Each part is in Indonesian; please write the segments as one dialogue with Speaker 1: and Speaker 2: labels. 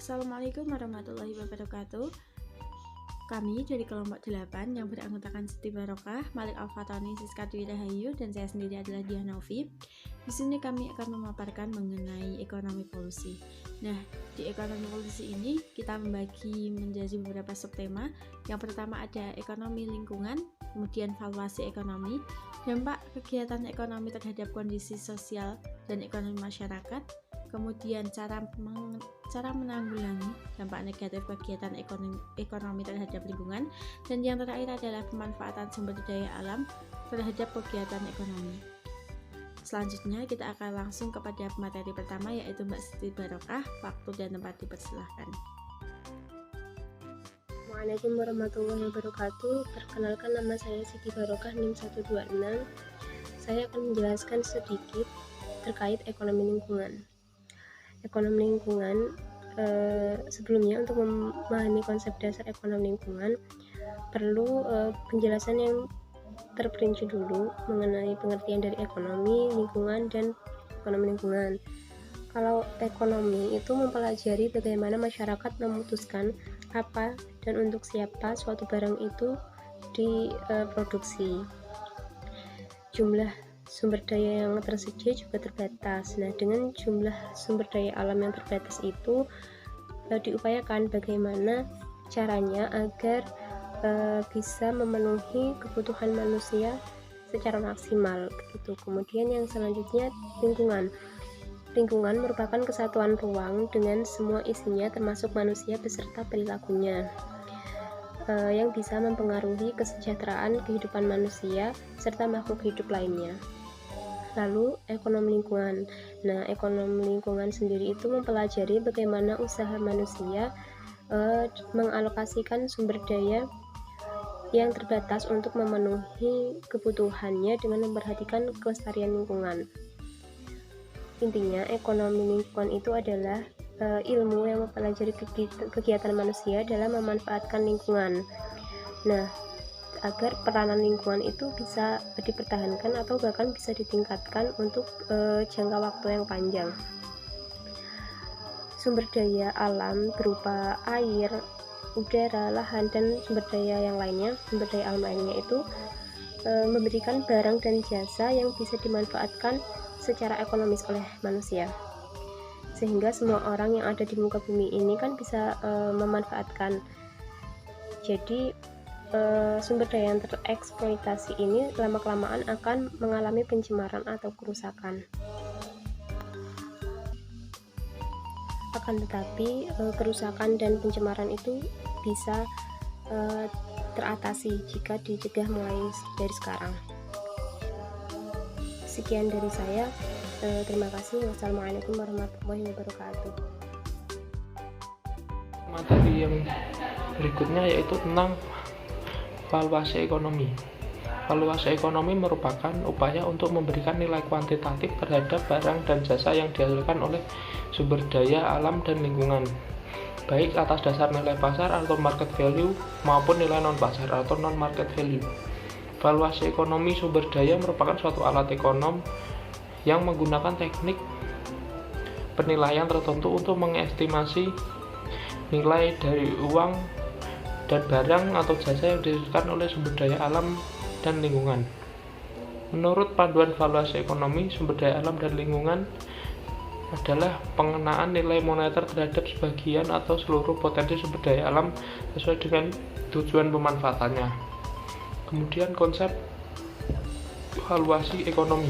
Speaker 1: Assalamualaikum warahmatullahi wabarakatuh. Kami dari kelompok 8 yang beranggotakan Siti Barokah, Malik Al-Fatani, Siska Dwi Rahayu, dan saya sendiri adalah Diah Novi. Di sini kami akan memaparkan mengenai ekonomi polusi. Nah, di ekonomi polusi ini kita membagi menjadi beberapa subtema. Yang pertama ada ekonomi lingkungan, kemudian valuasi ekonomi, dampak kegiatan ekonomi terhadap kondisi sosial dan ekonomi masyarakat, kemudian cara menanggulangi dampak negatif kegiatan ekonomi terhadap lingkungan, dan yang terakhir adalah pemanfaatan sumber daya alam terhadap kegiatan ekonomi. Selanjutnya kita akan langsung kepada materi pertama, yaitu Mbak Siti Barokah. Waktu dan tempat dipersilahkan.
Speaker 2: Assalamualaikum warahmatullahi wabarakatuh. Perkenalkan, nama saya Siti Barokah, NIM 126. Saya akan menjelaskan sedikit terkait ekonomi lingkungan. Ekonomi lingkungan, sebelumnya untuk memahami konsep dasar ekonomi lingkungan perlu penjelasan yang terperinci dulu mengenai pengertian dari ekonomi lingkungan dan ekonomi lingkungan. Kalau ekonomi itu mempelajari bagaimana masyarakat memutuskan apa dan untuk siapa suatu barang itu diproduksi. Jumlah sumber daya yang tersedia juga terbatas. Nah, dengan jumlah sumber daya alam yang terbatas itu diupayakan bagaimana caranya agar bisa memenuhi kebutuhan manusia secara maksimal gitu. Kemudian yang selanjutnya lingkungan. Lingkungan merupakan kesatuan ruang dengan semua isinya termasuk manusia beserta perilakunya, yang bisa mempengaruhi kesejahteraan kehidupan manusia serta makhluk hidup lainnya. Lalu ekonomi lingkungan. Nah, ekonomi lingkungan sendiri itu mempelajari bagaimana usaha manusia mengalokasikan sumber daya yang terbatas untuk memenuhi kebutuhannya dengan memperhatikan kelestarian lingkungan. Intinya, ekonomi lingkungan itu adalah ilmu yang mempelajari kegiatan manusia dalam memanfaatkan lingkungan. Nah, agar peranan lingkungan itu bisa dipertahankan atau bahkan bisa ditingkatkan untuk jangka waktu yang panjang. Sumber daya alam berupa air, udara, lahan, dan sumber daya yang lainnya, sumber daya alam lainnya itu memberikan barang dan jasa yang bisa dimanfaatkan secara ekonomis oleh manusia, sehingga semua orang yang ada di muka bumi ini kan bisa memanfaatkan. Jadi sumber daya yang tereksploitasi ini lama-kelamaan akan mengalami pencemaran atau kerusakan. Akan tetapi kerusakan dan pencemaran itu bisa teratasi jika dicegah mulai dari sekarang. Sekian dari saya. Terima kasih. Wassalamualaikum warahmatullahi wabarakatuh.
Speaker 3: Materi yang berikutnya yaitu tentang valuasi ekonomi. Valuasi ekonomi merupakan upaya untuk memberikan nilai kuantitatif terhadap barang dan jasa yang dihasilkan oleh sumber daya alam dan lingkungan, baik atas dasar nilai pasar atau market value maupun nilai non-pasar atau non-market value. Valuasi ekonomi sumber daya merupakan suatu alat ekonom yang menggunakan teknik penilaian tertentu untuk mengestimasi nilai dari uang dan barang atau jasa yang dihasilkan oleh sumber daya alam dan lingkungan. Menurut panduan valuasi ekonomi, sumber daya alam dan lingkungan adalah pengenaan nilai moneter terhadap sebagian atau seluruh potensi sumber daya alam sesuai dengan tujuan pemanfaatannya. Kemudian konsep valuasi ekonomi.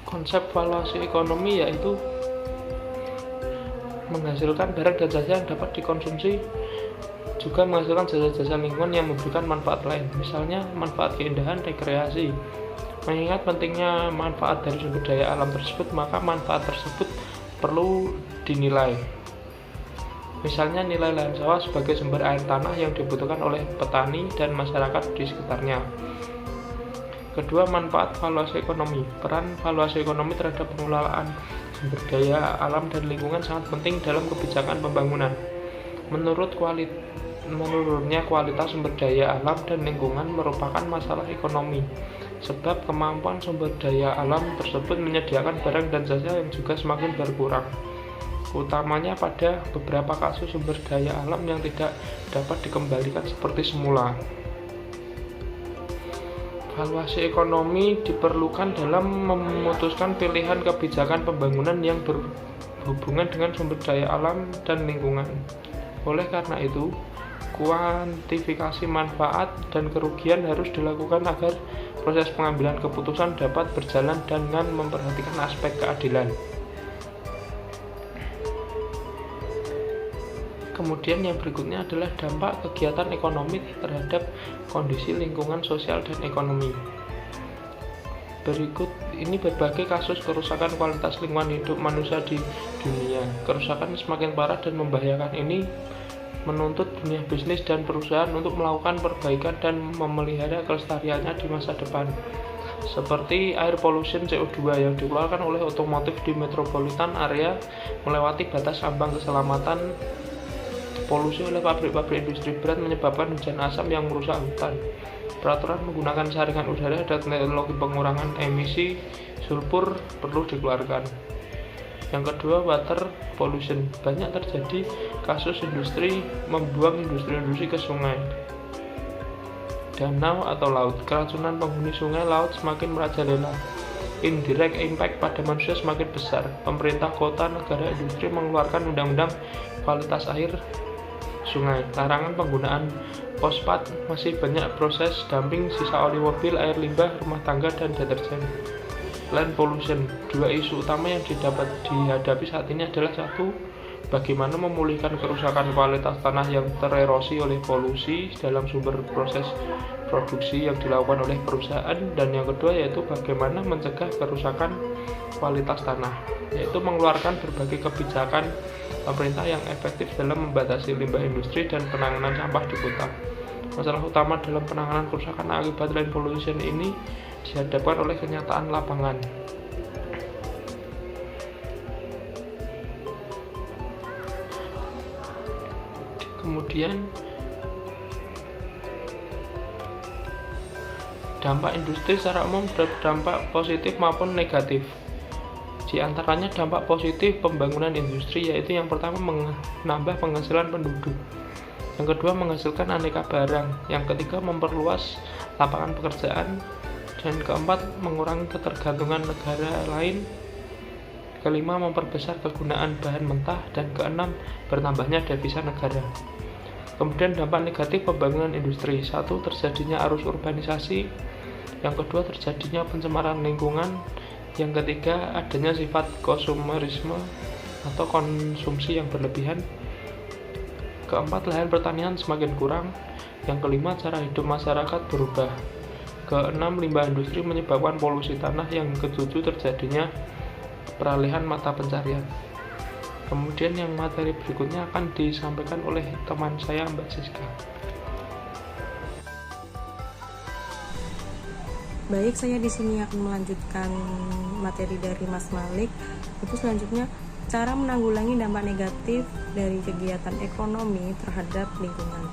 Speaker 3: Konsep valuasi ekonomi yaitu menghasilkan barang dan jasa yang dapat dikonsumsi, juga menghasilkan jasa-jasa lingkungan yang memberikan manfaat lain, misalnya manfaat keindahan, rekreasi. Mengingat pentingnya manfaat dari sumber daya alam tersebut, maka manfaat tersebut perlu dinilai. Misalnya nilai lahan sawah sebagai sumber air tanah yang dibutuhkan oleh petani dan masyarakat di sekitarnya. Kedua, manfaat valuasi ekonomi. Peran valuasi ekonomi terhadap pengelolaan sumber daya alam dan lingkungan sangat penting dalam kebijakan pembangunan. Menurunnya kualitas sumber daya alam dan lingkungan merupakan masalah ekonomi, sebab kemampuan sumber daya alam tersebut menyediakan barang dan jasa yang juga semakin berkurang, utamanya pada beberapa kasus sumber daya alam yang tidak dapat dikembalikan seperti semula. Valuasi ekonomi diperlukan dalam memutuskan pilihan kebijakan pembangunan yang berhubungan dengan sumber daya alam dan lingkungan. Oleh karena itu, kuantifikasi manfaat dan kerugian harus dilakukan agar proses pengambilan keputusan dapat berjalan dengan memperhatikan aspek keadilan. Kemudian yang berikutnya adalah dampak kegiatan ekonomi terhadap kondisi lingkungan sosial dan ekonomi. Berikut ini berbagai kasus kerusakan kualitas lingkungan hidup manusia di dunia. Kerusakan semakin parah dan membahayakan ini menuntut dunia bisnis dan perusahaan untuk melakukan perbaikan dan memelihara kelestariannya di masa depan. Seperti air pollution CO2 yang dikeluarkan oleh otomotif di metropolitan area melewati batas ambang keselamatan. Polusi oleh pabrik-pabrik industri berat menyebabkan hujan asam yang merusak hutan. Peraturan menggunakan saringan udara dan teknologi pengurangan emisi sulfur perlu dikeluarkan. Yang kedua, water pollution. Banyak terjadi kasus industri membuang industri ke sungai, danau atau laut. Keracunan penghuni sungai laut semakin merajalela. Indirect impact pada manusia semakin besar. Pemerintah kota, negara, industri mengeluarkan undang-undang kualitas air sungai. Larangan penggunaan fosfat, masih banyak proses dumping sisa oli mobil, air limbah rumah tangga, dan deterjen. Land pollution. Dua isu utama yang dihadapi saat ini adalah satu, bagaimana memulihkan kerusakan kualitas tanah yang tererosi oleh polusi dalam sumber proses produksi yang dilakukan oleh perusahaan, dan yang kedua yaitu bagaimana mencegah kerusakan kualitas tanah, yaitu mengeluarkan berbagai kebijakan pemerintah yang efektif dalam membatasi limbah industri dan penanganan sampah di kota. Masalah utama dalam penanganan kerusakan akibat land pollution ini dihadapkan oleh kenyataan lapangan. Kemudian dampak industri secara umum berdampak positif maupun negatif. Di antaranya dampak positif pembangunan industri, yaitu yang pertama menambah penghasilan penduduk, yang kedua menghasilkan aneka barang, yang ketiga memperluas lapangan pekerjaan, dan keempat mengurangi ketergantungan negara lain, kelima memperbesar kegunaan bahan mentah, dan keenam bertambahnya devisa negara. Kemudian dampak negatif pembangunan industri, satu terjadinya arus urbanisasi, yang kedua terjadinya pencemaran lingkungan, yang ketiga adanya sifat konsumerisme atau konsumsi yang berlebihan, keempat lahan pertanian semakin kurang, yang kelima cara hidup masyarakat berubah, keenam limbah industri menyebabkan polusi tanah, yang ketujuh terjadinya peralihan mata pencarian. Kemudian yang materi berikutnya akan disampaikan oleh teman saya Mbak Siska.
Speaker 4: Baik, saya di sini akan melanjutkan materi dari Mas Malik. Itu selanjutnya cara menanggulangi dampak negatif dari kegiatan ekonomi terhadap lingkungan.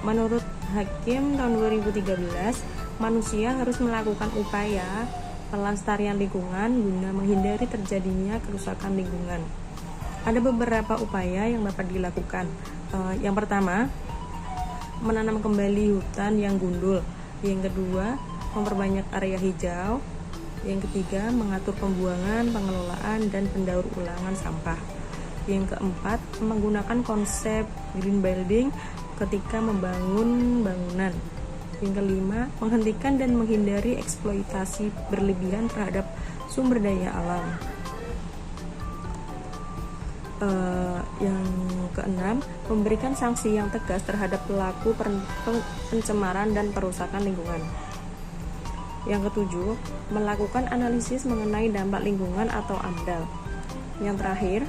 Speaker 4: Menurut Hakim tahun 2013, manusia harus melakukan upaya pelestarian lingkungan guna menghindari terjadinya kerusakan lingkungan. Ada beberapa upaya yang dapat dilakukan. Yang pertama, menanam kembali hutan yang gundul. Yang kedua, memperbanyak area hijau. Yang ketiga, mengatur pembuangan, pengelolaan, dan pendaur ulangan sampah. Yang keempat, menggunakan konsep green building ketika membangun bangunan. Yang kelima, menghentikan dan menghindari eksploitasi berlebihan terhadap sumber daya alam. Yang keenam, memberikan sanksi yang tegas terhadap pelaku pencemaran dan perusakan lingkungan. Yang ketujuh, melakukan analisis mengenai dampak lingkungan atau AMDAL. Yang terakhir,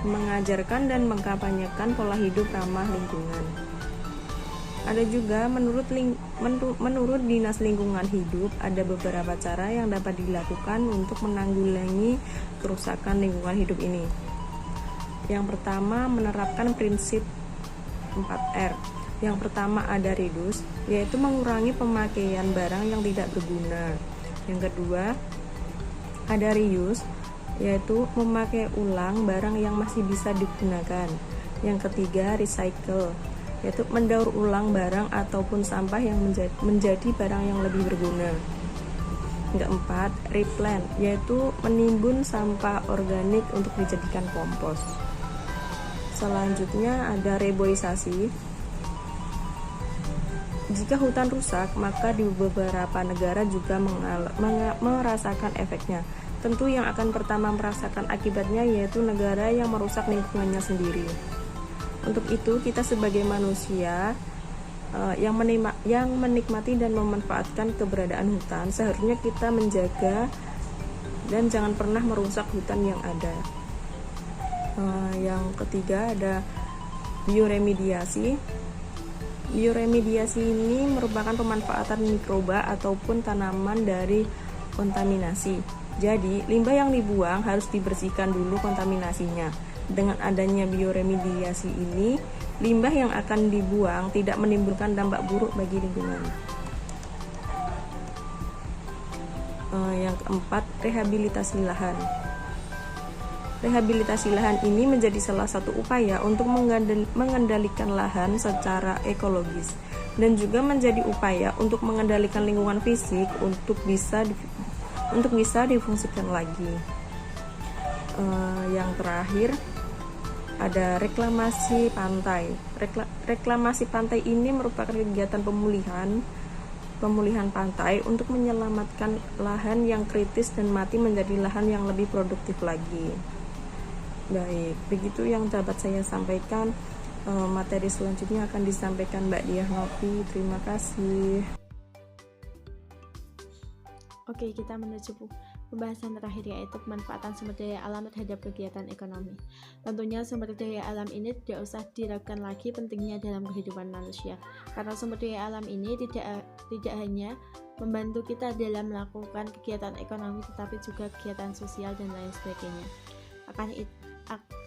Speaker 4: mengajarkan dan mengkampanyekan pola hidup ramah lingkungan. Ada juga menurut Dinas Lingkungan Hidup ada beberapa cara yang dapat dilakukan untuk menanggulangi kerusakan lingkungan hidup ini. Yang pertama, menerapkan prinsip 4R, Yang pertama ada reduce, yaitu mengurangi pemakaian barang yang tidak berguna. Yang kedua ada reuse, yaitu memakai ulang barang yang masih bisa digunakan. Yang ketiga recycle, yaitu mendaur ulang barang ataupun sampah yang menjadi barang yang lebih berguna. Yang keempat replant, yaitu menimbun sampah organik untuk dijadikan kompos. Selanjutnya ada reboisasi. Jika hutan rusak, maka di beberapa negara juga merasakan efeknya. Tentu yang akan pertama merasakan akibatnya yaitu negara yang merusak lingkungannya sendiri. Untuk itu, kita sebagai manusia yang menikmati dan memanfaatkan keberadaan hutan, seharusnya kita menjaga dan jangan pernah merusak hutan yang ada. Yang ketiga ada bioremediasi. Bioremediasi ini merupakan pemanfaatan mikroba ataupun tanaman dari kontaminasi. Jadi, limbah yang dibuang harus dibersihkan dulu kontaminasinya. Dengan adanya bioremediasi ini, limbah yang akan dibuang tidak menimbulkan dampak buruk bagi lingkungan. Yang keempat, rehabilitasi lahan. Rehabilitasi lahan ini menjadi salah satu upaya untuk mengendalikan lahan secara ekologis dan juga menjadi upaya untuk mengendalikan lingkungan fisik untuk bisa difungsikan lagi. Yang terakhir ada reklamasi pantai. Reklamasi pantai ini merupakan kegiatan pemulihan pantai untuk menyelamatkan lahan yang kritis dan mati menjadi lahan yang lebih produktif lagi. Baik, begitu yang dapat saya sampaikan. Materi selanjutnya akan disampaikan Mbak Diah Novi. Terima kasih.
Speaker 1: Oke, kita menuju pembahasan terakhir, yaitu pemanfaatan sumber daya alam terhadap kegiatan ekonomi. Tentunya sumber daya alam ini tidak usah diragukan lagi pentingnya dalam kehidupan manusia, karena sumber daya alam ini tidak hanya membantu kita dalam melakukan kegiatan ekonomi, tetapi juga kegiatan sosial dan lain sebagainya.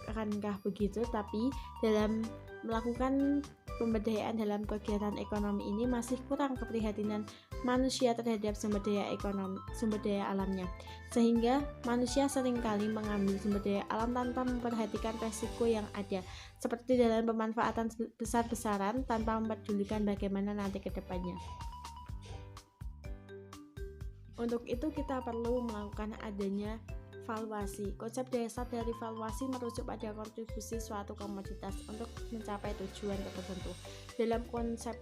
Speaker 1: Akankah begitu? Tapi dalam melakukan pemberdayaan dalam kegiatan ekonomi ini masih kurang keprihatinan manusia terhadap sumber daya alamnya, sehingga manusia seringkali mengambil sumber daya alam tanpa memperhatikan resiko yang ada, seperti dalam pemanfaatan besar-besaran tanpa mempedulikan bagaimana nanti ke depannya. Untuk itu kita perlu melakukan adanya valuasi. Konsep dasar dari valuasi merujuk pada kontribusi suatu komoditas untuk mencapai tujuan tertentu. Dalam konsep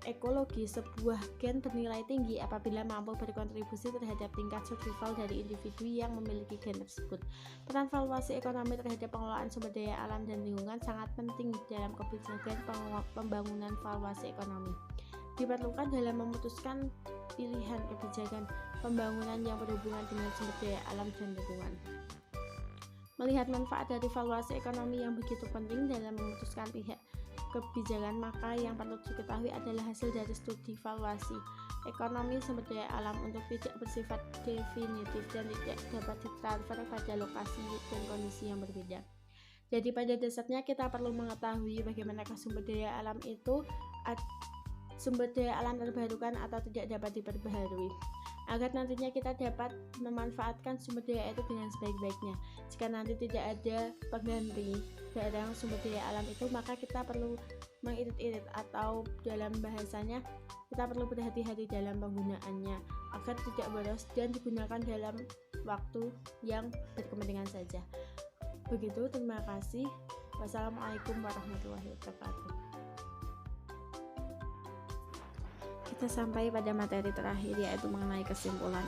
Speaker 1: ekologi, sebuah gen bernilai tinggi apabila mampu berkontribusi terhadap tingkat survival dari individu yang memiliki gen tersebut. Peran valuasi ekonomi terhadap pengelolaan sumber daya alam dan lingkungan sangat penting dalam kebijakan pembangunan valuasi ekonomi. Diperlukan dalam memutuskan pilihan kebijakan pembangunan yang berhubungan dengan sumber daya alam dan lingkungan. Melihat manfaat dari valuasi ekonomi yang begitu penting dalam memutuskan pihak kebijakan, maka yang perlu diketahui adalah hasil dari studi valuasi ekonomi sumber daya alam untuk tidak bersifat definitif dan tidak dapat ditransfer pada lokasi dan kondisi yang berbeda. Jadi pada dasarnya kita perlu mengetahui bagaimana sumber daya alam itu sumber daya alam terbarukan atau tidak dapat diperbaharui, agar nantinya kita dapat memanfaatkan sumber daya itu dengan sebaik-baiknya. Jika nanti tidak ada pengganti barang sumber daya alam itu, maka kita perlu mengirit-irit, atau dalam bahasanya kita perlu berhati-hati dalam penggunaannya agar tidak boros dan digunakan dalam waktu yang berkepentingan saja. Begitu, terima kasih. Wassalamualaikum warahmatullahi wabarakatuh. Kita sampai pada materi terakhir, yaitu mengenai kesimpulan.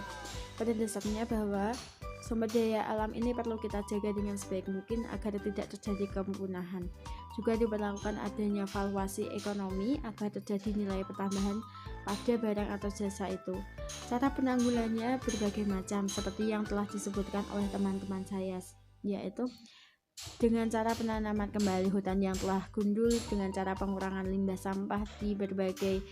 Speaker 1: Pada dasarnya bahwa sumber daya alam ini perlu kita jaga dengan sebaik mungkin agar tidak terjadi kepunahan. Juga diperlakukan adanya valuasi ekonomi agar terjadi nilai pertambahan pada barang atau jasa itu. Cara penanggulannya berbagai macam, seperti yang telah disebutkan oleh teman-teman saya, yaitu dengan cara penanaman kembali hutan yang telah gundul, dengan cara pengurangan limbah sampah di berbagai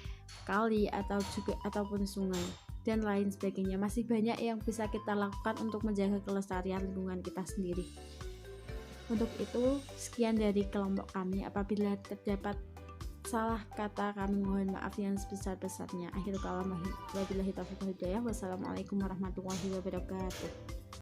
Speaker 1: kali ataupun sungai, dan lain sebagainya. Masih banyak yang bisa kita lakukan untuk menjaga kelestarian lingkungan kita sendiri. Untuk itu, sekian dari kelompok kami. Apabila terdapat salah kata kami mohon maaf yang sebesar-besarnya. Akhirul kalam, wabillahi taufiq wal hidayah. Wassalamualaikum warahmatullahi wabarakatuh.